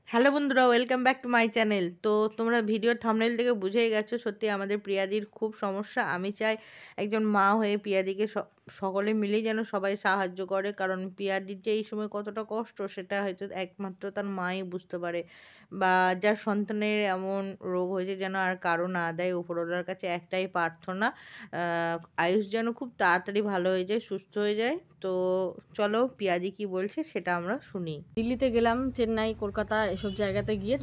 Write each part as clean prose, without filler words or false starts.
Hello বন্ধুরা, welcome back to my channel. তো তোমরা ভিডিওর থাম্বনেল থেকে বুঝেই গেছো, সত্যি আমাদের প্রিয়াদির খুব সমস্যা। আমি চাই একজন মা হয়ে প্রিয়াদিকে সকলে মিলেই যেন সবাই সাহায্য করে, কারণ প্রিয়াদির যে এই সময় কতটা কষ্ট সেটা হয়তো একমাত্র তার মাই বুঝতে পারে। বা যার সন্তানের এমন রোগ হয়েছে যেন আর কারো না দেয়, উপরওয়ালার কাছে একটাই প্রার্থনা, আয়ুষ যেন খুব তাড়াতাড়ি ভালো হয়ে যায়, সুস্থ হয়ে যায়। তো চলো প্রিয়াদি কি বলছে সেটা আমরা শুনি। দিল্লিতে গেলাম, চেন্নাই, কলকাতা এসব জায়গাতে গিয়ে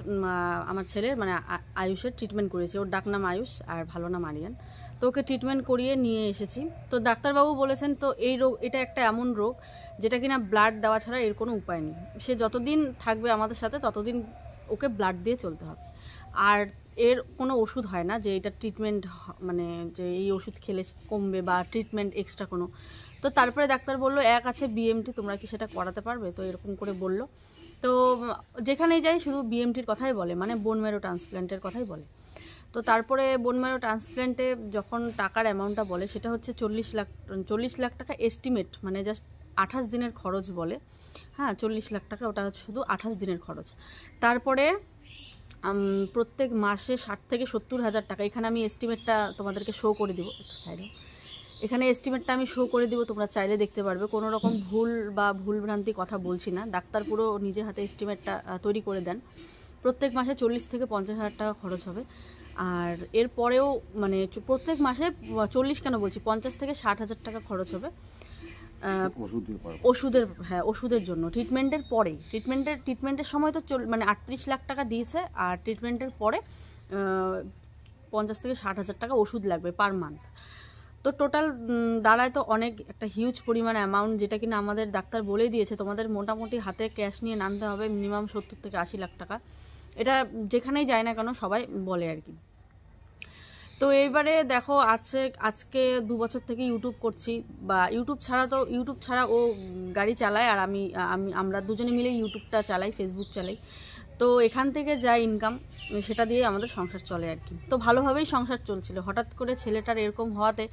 আমার ছেলের মানে আয়ুষের ট্রিটমেন্ট করেছি। ওর ডাক নাম আয়ুষ আর ভালো নাম আরিয়ান। তো ওকে ট্রিটমেন্ট করিয়ে নিয়ে এসেছি। তো ডাক্তারবাবু বলেছেন তো এই রোগ, এটা একটা এমন রোগ যেটা কিনা ব্লাড দেওয়া ছাড়া এর কোনো উপায় নেই। সে যতদিন থাকবে আমাদের সাথে ততদিন ওকে ব্লাড দিয়ে চলতে হবে। আর এর কোনো ওষুধ হয় না যে এটা ট্রিটমেন্ট, মানে যে এই ওষুধ খেলে কমবে বা ট্রিটমেন্ট এক্সট্রা কোনো। তো তারপরে ডাক্তার বললো এক আছে বিএমটি, তোমরা কি সেটা করাতে পারবে? তো এরকম করে বললো। তো যেখানেই যাই শুধু বিএমটির কথাই বলে, মানে বোন ম্যারো ট্রান্সপ্ল্যান্টের কথাই বলে। তো তারপরে বোন ম্যারো ট্রান্সপ্ল্যান্টে যখন টাকার অ্যামাউন্টটা বলে সেটা হচ্ছে 40 লাখ টাকা এস্টিমেট, মানে জাস্ট 28 দিনের খরচ বলে। হ্যাঁ, 40 লাখ টাকা, ওটা হচ্ছে শুধু 28 দিনের খরচ। তারপরে প্রত্যেক মাসে 60 থেকে 70 হাজার টাকা, এখানে আমি এস্টিমেটটা তোমাদেরকে শো করে দিব একটু সাইডে। এখানে এস্টিমেটটা আমি শো করে দিব, তোমরা চাইলে দেখতে পারবে। কোনো রকম ভুল বা ভুলভ্রান্তি কথা বলছি না, ডাক্তার পুরো নিজে হাতে এস্টিমেটটা তৈরি করে দেন। প্রত্যেক মাসে 40 থেকে 50 হাজার টাকা খরচ হবে। আর এরপরেও মানে প্রত্যেক মাসে 40 কেন বলছি, 50 থেকে 60 হাজার টাকা খরচ হবে ওষুধের। হ্যাঁ, ওষুধের জন্য। ট্রিটমেন্টের পরেই, ট্রিটমেন্টের সময় তো মানে 38 লাখ টাকা দিয়েছে, আর ট্রিটমেন্টের পরে 50 থেকে 60 হাজার টাকা ওষুধ লাগবে পার মান্থ। তো টোটাল দাঁড়ায় তো অনেক একটা হিউজ পরিমাণ অ্যামাউন্ট, যেটা কিনা আমাদের ডাক্তার বলেই দিয়েছে তোমাদের মোটামুটি হাতে ক্যাশ নিয়ে নামতে হবে মিনিমাম 70 থেকে 80 লাখ টাকা। এটা যেখানেই যায় না কেন সবাই বলে আর কি। তো এইবারে দেখো, আজকে 2 বছর থেকে ইউটিউব করছি, বা ইউটিউব ছাড়া ও গাড়ি চালায় আর আমরা দুজনে মিলে ইউটিউবটা চালাই, ফেসবুক চালাই। তো এখান থেকে যা ইনকাম সেটা দিয়ে আমাদের সংসার চলে আর কি। তো ভালোভাবেই সংসার চলছিল, হঠাৎ করে ছেলেটার এরকম হওয়াতে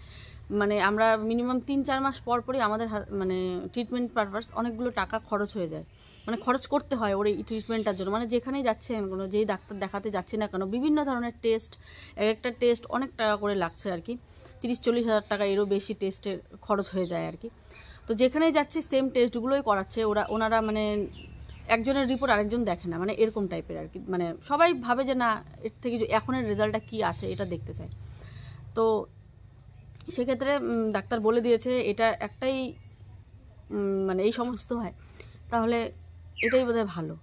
মানে আমরা মিনিমাম 3-4 মাস পর পরই আমাদের মানে ট্রিটমেন্ট পারপাস অনেকগুলো টাকা খরচ হয়ে যায়, মানে খরচ করতে হয় ওর এই ট্রিটমেন্টটার জন্য। মানে যেখানেই যাচ্ছে কোনো, যেই ডাক্তার দেখাতে যাচ্ছি না কেন, বিভিন্ন ধরনের টেস্ট, এক একটা টেস্ট অনেক টাকা করে লাগছে আর কি। 30-40 হাজার টাকা এরও বেশি টেস্টের খরচ হয়ে যায় আর কি। তো যেখানেই যাচ্ছি সেম টেস্টগুলোই করাচ্ছে ওনারা, মানে একজনের রিপোর্ট আরেকজন দেখে না, মানে এরকম টাইপের আর কি। মানে সবাই ভাবে যে না, এর থেকে যে এখনের রেজাল্টটা কী আসে এটা দেখতে চায়। তো সেক্ষেত্রে ডাক্তার বলে দিয়েছে এটা একটাই, মানে এই সমস্ত হয় তাহলে এটাই বোধহয় ভালো।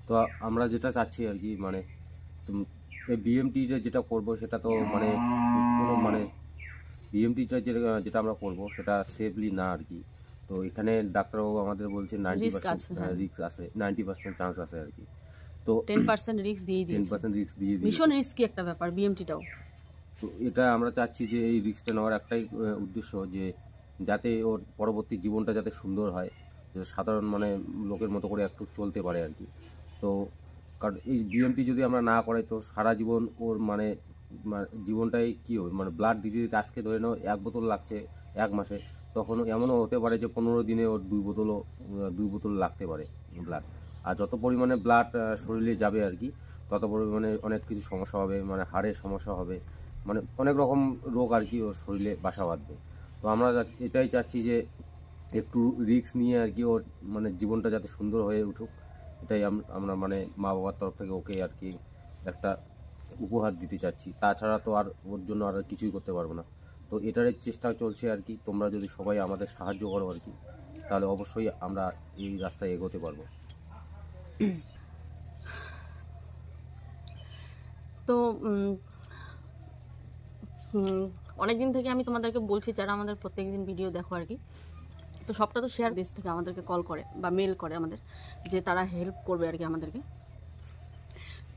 তো আমরা যেটা চাচ্ছি আর কি, মানে এই বিএমটি যেটা করব সেটা তো মানে কোনো মানে বিএমটিটা যেটা আমরা করব সেটা সেফলি না আর কি। তো এখানে ডাক্তারবাবু আমাদের বলছে 90% রিস্ক আছে, 90% চান্স আছে আর কি। তো 10% রিস্ক দিয়ে দিয়েছে, 10% রিস্ক দিয়ে দিয়েছে, ভীষণ রিস্কি একটা ব্যাপার বিএমটিটাও। তো এটা আমরা চাচ্ছি যে এই রিস্কটা নেওয়ার একটাই উদ্দেশ্য, যে যাতে ওর পরবর্তী জীবনটা যাতে সুন্দর হয়, যে সাধারণ মানে লোকের মতো করে একটু চলতে পারে আর কি। তো কারণ এই বিএমটি যদি আমরা না করাই তো সারা জীবন ওর মানে জীবনটাই কী হবে, মানে ব্লাড দিতে দিতে আজকে ধরে নাও 1 বোতল লাগছে 1 মাসে, তখন এমনও হতে পারে যে 15 দিনে ওর 2 বোতল লাগতে পারে ব্লাড। আর যত পরিমাণে ব্লাড শরীরে যাবে আর কি, তত পরিমাণে অনেক কিছু সমস্যা হবে, মানে হাড়ের সমস্যা হবে, মানে অনেক রকম রোগ আর কি ওর শরীরে বাসা বাঁধবে। তো আমরা এটাই চাচ্ছি যে একটু রিস্ক নিয়ে আর কি ওর মানে জীবনটা যাতে সুন্দর হয়ে উঠুক, এটাই আমরা মানে মা বাবার তরফ থেকে ওকে আর কি একটা উপহার দিতে চাচ্ছি। তাছাড়া তো আর ওর জন্য আর কিছুই করতে পারবো না। তো এটারই চেষ্টা চলছে আর কি। তোমরা যদি সবাই আমাদের সাহায্য করো আর কি, তাহলে অবশ্যই আমরা এই রাস্তায় এগোতে পারবো। তো অনেকদিন থেকে আমি তোমাদেরকে বলছি, যারা আমাদের প্রত্যেকদিন ভিডিও দেখো আর কি, তো সবটা তো শেয়ার দেশ থেকে আমাদেরকে কল করে বা মেল করে আমাদের, যে তারা হেল্প করবে আর কি আমাদেরকে।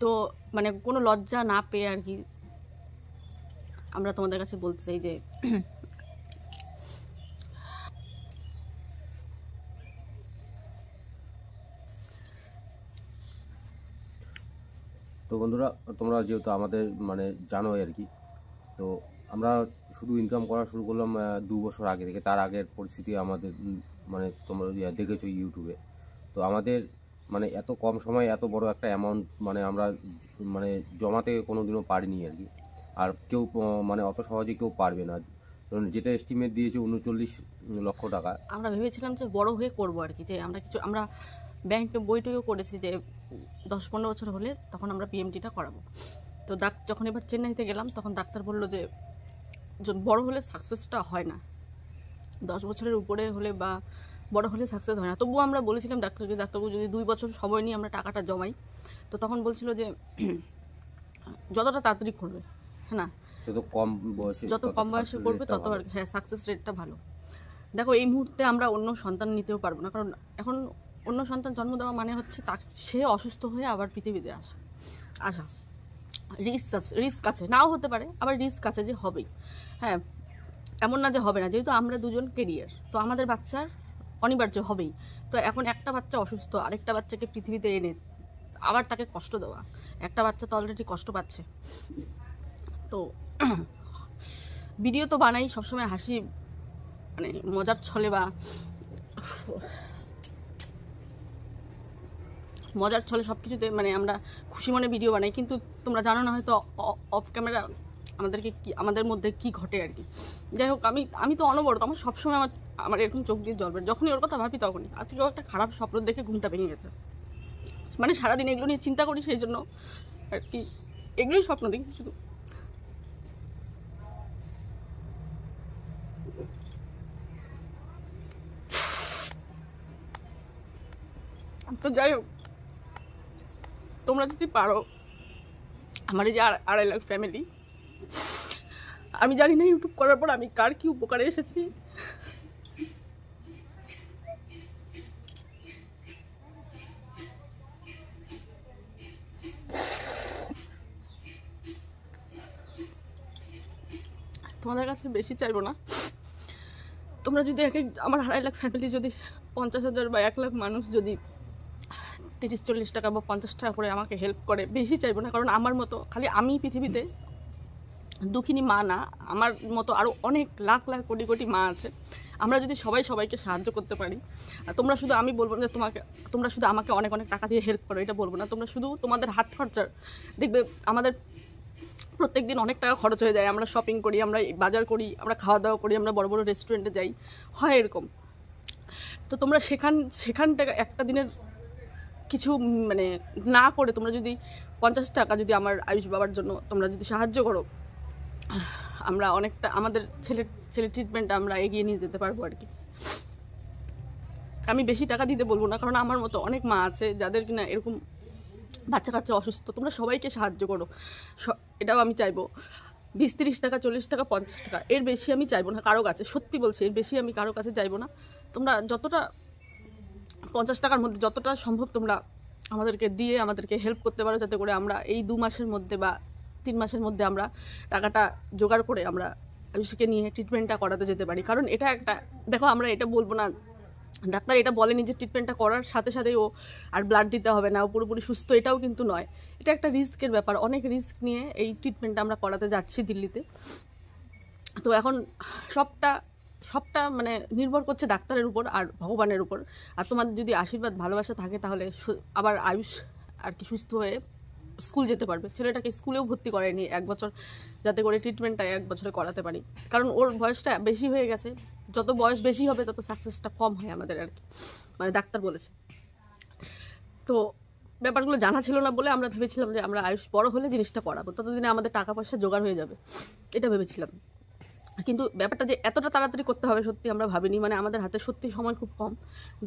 তো মানে কোনো লজ্জা না পেয়ে আর কি আমরা তোমাদের কাছে বলতে চাই যে তো বন্ধুরা, তোমরা যেহেতু আমাদের মানে জানোই আর কি, তো আমরা শুধু ইনকাম করা শুরু করলাম 2 বছর আগে থেকে। তার আগের পরিস্থিতি আমাদের মানে তোমরা দেখেছো ইউটিউবে। তো আমাদের মানে এত কম সময়ে এত বড় একটা অ্যামাউন্ট মানে আমরা মানে জমাতে কোনো দিনও পারিনি আর কি। আর কেউ মানে অত সহজে কেউ পারবে না, কারণ যেটা এস্টিমেট দিয়েছে ৩৯ লক্ষ টাকা। আমরা ভেবেছিলাম যে বড় হয়ে করবো আর কি, যে আমরা ব্যাংকে বইটইও করেছি যে 10-15 বছর হলে তখন আমরা পিএমটিটা করাবো। তো যখন এবার চেন্নাইতে গেলাম তখন ডাক্তার বললো যে বড় হলে সাকসেসটা হয় না, 10 বছরের উপরে হলে বা বড় হলে সাকসেস হয় না। তবুও আমরা বলেছিলাম ডাক্তারকে, ডাক্তারবাবু যদি 2 বছর সময় নিয়ে আমরা টাকাটা জমাই, তো তখন বলছিল যে যতটা তাড়াতাড়ি করবে, হ্যাঁ না, যত কম বয়সে করবে তত আর হ্যাঁ সাকসেস রেটটা ভালো। দেখো এই মুহূর্তে আমরা অন্য সন্তান নিতেও পারবো না, কারণ এখন অন্য সন্তান জন্ম দেওয়া মানে হচ্ছে সে অসুস্থ হয়ে আবার পৃথিবীতে আসা রিস্ক আছে, নাও হতে পারে, আবার রিস্ক আছে যে হবেই। হ্যাঁ, এমন না যে হবে না, যেহেতু আমরা দুজন কেরিয়ার, তো আমাদের বাচ্চার অনিবার্য হবেই। তো এখন একটা বাচ্চা অসুস্থ, আরেকটা বাচ্চাকে পৃথিবীতে এনে আবার তাকে কষ্ট দেওয়া, একটা বাচ্চা তো অলরেডি কষ্ট পাচ্ছে। তো ভিডিও তো বানাই সবসময় হাসি মানে মজার ছলে বা মজার ছলে সব কিছুতে, মানে আমরা খুশি মনে ভিডিও বানাই, কিন্তু তোমরা জানো না হয়তো অফ ক্যামেরা আমাদের মধ্যে কি ঘটে আর কি। যাই হোক, আমি তো অনবরত, আমার সবসময় আমার এরকম চোখ দিয়ে জল বের, যখনই ওর কথা ভাবি তখনই। আজকেও একটা খারাপ স্বপ্ন দেখে ঘুমটা ভেঙে গেছে, মানে সারাদিন এগুলো নিয়ে চিন্তা করি, সেই জন্য আর কি এগুলোই স্বপ্ন দেখি শুধু। তো যাই হোক, তোমরা যদি পারো, আমার এই যে 2.5 লাখ ফ্যামিলি, আমি জানি না ইউটিউব করার পর আমি কার কি উপকারে এসেছি। তোমাদের কাছে বেশি চাইবো না, তোমরা যদি আমার 2.5 লাখ ফ্যামিলি যদি 50,000 বা 1 লাখ মানুষ যদি 30-40 টাকা বা 50 টাকা করে আমাকে হেল্প করে, বেশি চাইবো না। কারণ আমার মতো খালি আমি পৃথিবীতে দুঃখিনী মা না, আমার মতো আরও অনেক লাখ লাখ কোটি কোটি মা আছে। আমরা যদি সবাইকে সাহায্য করতে পারি, তোমরা শুধু, আমি বলবো না যে তোমরা শুধু আমাকে অনেক অনেক টাকা দিয়ে হেল্প করো, এটা বলবো না। তোমরা শুধু তোমাদের হাত খরচার, দেখবে আমাদের প্রত্যেক দিন অনেক টাকা খরচ হয়ে যায়, আমরা শপিং করি, আমরা বাজার করি, আমরা খাওয়া দাওয়া করি, আমরা বড় বড় রেস্টুরেন্টে যাই, হয় এরকম। তো তোমরা সেখানটা একটা দিনের কিছু মানে না করে তোমরা যদি 50 টাকা যদি আমার আয়ুষ বাবার জন্য তোমরা যদি সাহায্য করো, আমরা অনেকটা আমাদের ছেলে ট্রিটমেন্টটা আমরা এগিয়ে নিয়ে যেতে পারবো আর কি। আমি বেশি টাকা দিতে বলবো না, কারণ আমার মতো অনেক মা আছে যাদের কিনা এরকম বাচ্চা কাচ্চা অসুস্থ। তোমরা সবাইকে সাহায্য করো, এটাও আমি চাইবো। 20-30 টাকা, 40 টাকা, 50 টাকা, এর বেশি আমি চাইবো না কারো কাছে, সত্যি বলছি, এর বেশি আমি কারো কাছে চাইবো না। তোমরা যতটা 50 টাকার মধ্যে যতটা সম্ভব তোমরা আমাদেরকে দিয়ে আমাদেরকে হেল্প করতে পারো, যাতে করে আমরা এই 2 মাসের মধ্যে বা 3 মাসের মধ্যে আমরা টাকাটা জোগাড় করে আমরা আয়ুষকে নিয়ে ট্রিটমেন্টটা করাতে যেতে পারি। কারণ এটা একটা, দেখো আমরা এটা বলবো না, ডাক্তার এটা বলেনি যে ট্রিটমেন্টটা করার সাথে সাথেই ও আর ব্লাড দিতে হবে না, ও পুরোপুরি সুস্থ, এটাও কিন্তু নয়। এটা একটা রিস্কের ব্যাপার, অনেক রিস্ক নিয়ে এই ট্রিটমেন্টটা আমরা করাতে যাচ্ছি দিল্লিতে। তো এখন সবটা মানে নির্ভর করছে ডাক্তারের উপর আর ভগবানের উপর। আর তোমাদের যদি আশীর্বাদ ভালোবাসা থাকে তাহলে আবার আয়ুষ আর কি সুস্থ হয়ে স্কুল যেতে পারবে। ছেলেটাকে স্কুলেও ভর্তি করায়নি 1 বছর, যাতে করে ট্রিটমেন্টটা 1 বছরে করাতে পারি, কারণ ওর বয়সটা বেশি হয়ে গেছে। যত বয়স বেশি হবে তত সাকসেসটা কম হয় আমাদের আর কি, মানে ডাক্তার বলেছে। তো ব্যাপারগুলো জানা ছিল না বলে আমরা ভেবেছিলাম যে আমরা আয়ুষ বড় হলে জিনিসটা করাবো, ততদিনে আমাদের টাকা পয়সা জোগাড় হয়ে যাবে, এটা ভেবেছিলাম। কিন্তু ব্যাপারটা যে এতটা তাড়াতাড়ি করতে হবে সত্যি আমরা ভাবিনি, মানে আমাদের হাতে সত্যি সময় খুব কম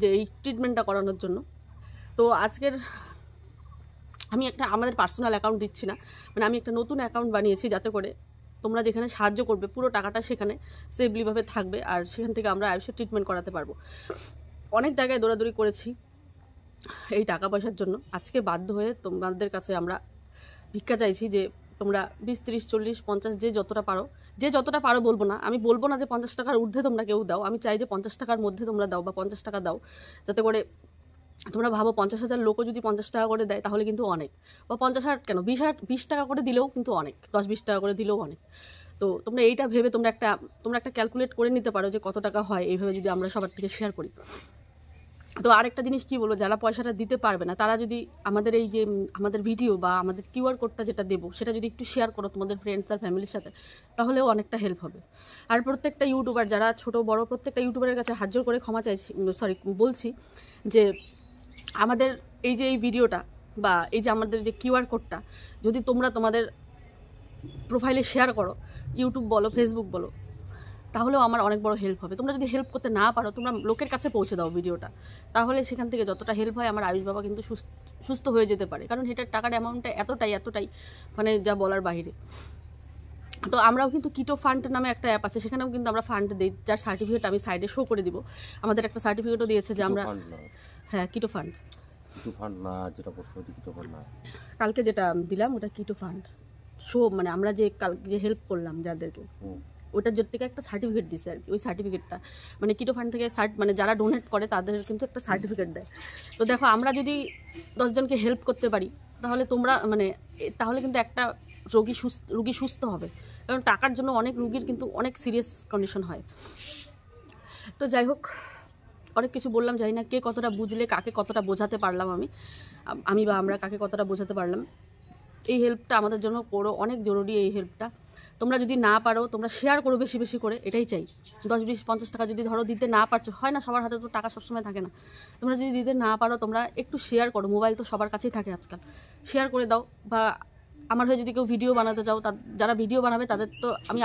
যে এই ট্রিটমেন্টটা করানোর জন্য। তো আজকের আমি আমাদের পার্সোনাল অ্যাকাউন্ট দিচ্ছি না, মানে আমি একটা নতুন অ্যাকাউন্ট বানিয়েছি, যাতে করে তোমরা যেখানে সাহায্য করবে পুরো টাকাটা সেখানে সেফলিভাবে থাকবে, আর সেখান থেকে আমরা আয়ুষের ট্রিটমেন্ট করাতে পারবো। অনেক জায়গায় দৌড়াদৌড়ি করেছি এই টাকা পয়সার জন্য, আজকে বাধ্য হয়ে তোমাদের কাছে আমরা ভিক্ষা চাইছি যে তোমরা 20, 30, 40, 50 যে যতটা পারো বলবো না, আমি বলবো না যে 50 টাকার ঊর্ধ্বে তোমরা কেউ দাও, আমি চাই যে 50 টাকার মধ্যে তোমরা দাও বা 50 টাকা দাও, যাতে করে তোমরা ভাবো 50,000 লোকও যদি 50 টাকা করে দেয় তাহলে কিন্তু অনেক, বা 50,000 কেন 20 টাকা করে দিলেও কিন্তু অনেক, 10-20 টাকা করে দিলেও অনেক। তো তোমরা এইটা ভেবে তোমরা একটা ক্যালকুলেট করে নিতে পারো যে কত টাকা হয়, এইভাবে যদি আমরা সবার থেকে শেয়ার করি। তো আরেকটা জিনিস কি বলবো, যারা পয়সাটা দিতে পারবে না তারা যদি আমাদের এই যে আমাদের ভিডিও বা আমাদের কিউআর কোডটা যেটা দেবো সেটা যদি একটু শেয়ার করো তোমাদের ফ্রেন্ডস আর ফ্যামিলির সাথে, তাহলেও অনেকটা হেল্প হবে। আর প্রত্যেকটা ইউটিউবার, যারা ছোট বড় প্রত্যেকটা ইউটিউবারের কাছে হাত জোর করে ক্ষমা চাইছি, বলছি যে আমাদের এই যে এই ভিডিওটা বা এই যে আমাদের যে কিউআর কোডটা যদি তোমরা তোমাদের প্রোফাইলে শেয়ার করো, ইউটিউব বলো ফেসবুক বলো, তাহলেও আমার অনেক বড় হেল্প হবে। তোমরা যদি হেল্প করতে না পারো, তোমরা লোকের কাছে পৌঁছে দাও ভিডিওটা, তাহলে সেখান থেকে যতটা হেল্প হয় আমার আয়ুষ বাবা কিন্তু সুস্থ হয়ে যেতে পারে। কারণ এটার টাকার অ্যামাউন্টটা এতটাই মানে যা বলার বাইরে। তো আমরাও কিন্তু কিটো ফান্ড নামে একটা অ্যাপ আছে, সেখানেও কিন্তু আমরা ফান্ড দিই, যার সার্টিফিকেট আমি সাইডে শো করে দিব। আমাদের একটা সার্টিফিকেটও দিয়েছে যে আমরা, হ্যাঁ কিটো ফান্ড না, যেটা প্রশ্ন কিটো ফান্ড না, কালকে যেটা দিলাম ওটা কিটো ফান্ড শো, মানে আমরা যে যে হেল্প করলাম যাদেরকে, ওটার জন্য থেকে একটা সার্টিফিকেট দিছে আর কি। ওই সার্টিফিকেটটা মানে কিটো ফান্ড থেকে মানে যারা ডোনেট করে তাদের কিন্তু একটা সার্টিফিকেট দেয়। তো দেখো আমরা যদি 10 জনকে হেল্প করতে পারি, তাহলে তোমরা মানে তাহলে কিন্তু একটা রোগী সুস্থ হবে। কারণ টাকার জন্য অনেক রোগীর কিন্তু অনেক সিরিয়াস কন্ডিশন হয়। তো যাই হোক, অনেক কিছু বললাম, জানি না কে কতটা বুঝলে, কাকে কতটা বোঝাতে পারলাম আমি বা আমরা কাকে কতটা বোঝাতে পারলাম। এই হেল্পটা আমাদের জন্য করো, অনেক জরুরি এই হেল্পটা। তোমরা যদি না পারো তোমরা শেয়ার করো বেশি বেশি করে, এটাই চাই। 10, 20, 50 টাকা যদি ধরো দিতে না পারছো, হয় না সবার হাতে তো টাকা সবসময় থাকে না, তোমরা যদি দিতে না পারো তোমরা একটু শেয়ার করো। মোবাইল তো সবার কাছেই থাকে আজকাল, শেয়ার করে দাও। বা আমার হয়ে যদি কেউ ভিডিও বানাতে চাও, যারা ভিডিও বানাবে তাদের তো আমি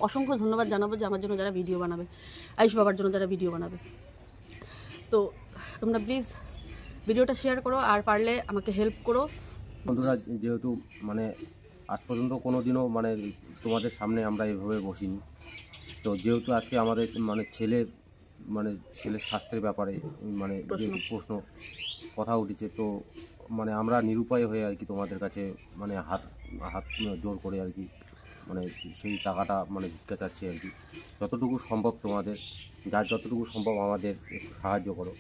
অসংখ্য ধন্যবাদ জানাবো, যে আমার জন্য যারা ভিডিও বানাবে, আয়ুষ বাবার জন্য যারা ভিডিও বানাবে। তো তোমরা প্লিজ ভিডিওটা শেয়ার করো, আর পারলে আমাকে হেল্প করো। বন্ধুরা, যেহেতু মানে আজ পর্যন্ত কোনো দিনও মানে তোমাদের সামনে আমরা এভাবে বসিনি, তো যেহেতু আজকে আমাদের মানে ছেলের স্বাস্থ্যের ব্যাপারে মানে যেহেতু প্রশ্ন কথা উঠেছে, তো মানে আমরা নিরুপায় হয়ে আর কি তোমাদের কাছে মানে হাত জোর করে আর কি মানে সেই টাকাটা মানে ভিক্ষা চাচ্ছি আর কি। যতটুকু সম্ভব তোমাদের, যার যতটুকু সম্ভব আমাদের একটু সাহায্য করো।